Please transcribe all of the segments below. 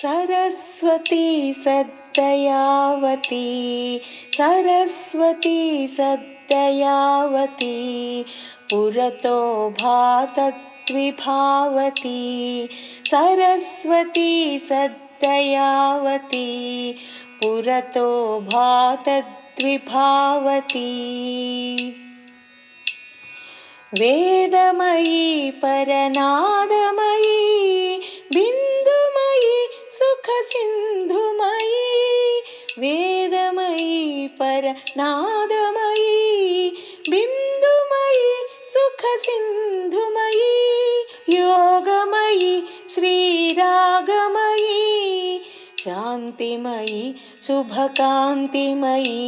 सरस्वती सद्दयावती सरस्वती सद्दयावती पुरतो भातद्विभावती सरस्वती सद्दयावती पुरतो भातद्विभावती वेदमयी परनादमयी बिन्दुमयी सुखसिन्धुमयी वेदमयी परनादमयी बिन्दुमयी सुखसिन्धुमयी योगमयी श्रीरागमयी शान्तिमयी शुभकान्तिमयी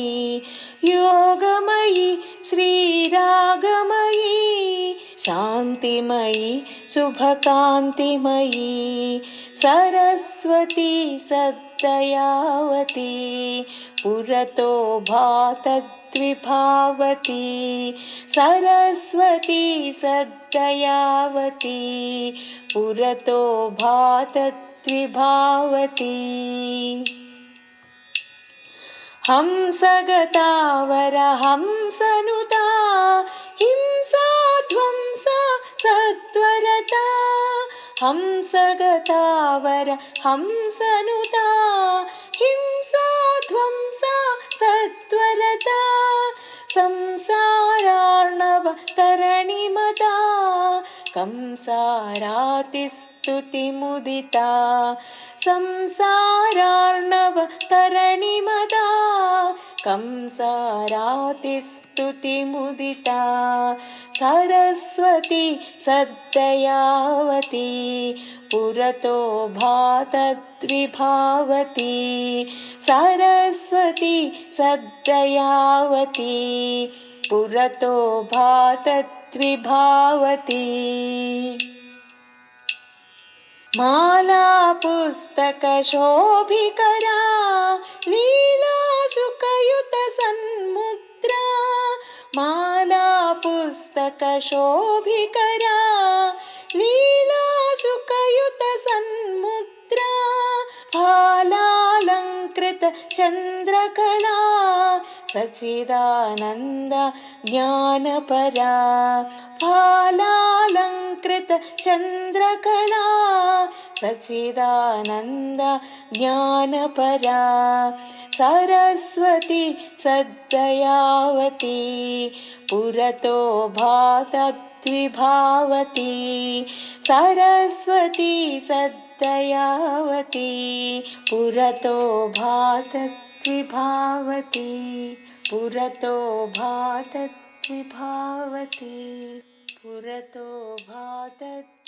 योगमयी श्रीरागमयी शान्तिमयी शुभकान्तिमयी सरस्वती सद्दयावती पुरतो भातद्विभावती सरस्वती सद्दयावती पुरतो भातद्विभावती हंसगतावरहंसनुता हिंसाध्वंसा सत्वरता हंसगतावरहंसनुता हिंसाध्वंसा सत्वरता संसारार्णवतरणिमता कंसारातिस्तुतिमुदिता संसारार्णवतरणिमता कंसारातिस्तुतिमुदिता सरस्वती सद्दयावती पुरतो भातद्विभावती सरस्वती सद्दयावती पुरतो भातद्विभावती माला पुस्तकशोभिकरा लीलाशुकयुत सन्मुद्रा माला पुस्तकशोभिकरा लीलाशुकयुत सन्मुद्रा फालालङ्कृत चन्द्रकला सच्चिदानन्द ज्ञानपरा फालालङ्कृत चन्द्रकला सच्चिदानन्द ज्ञानपरा सरस्वती सद्दयावती पुरतो भातद्विभावती सरस्वती सद्दयावती पुरतो भातद्विभावती पुरतो भातद्विभावती पुरतो भातद्विभावती।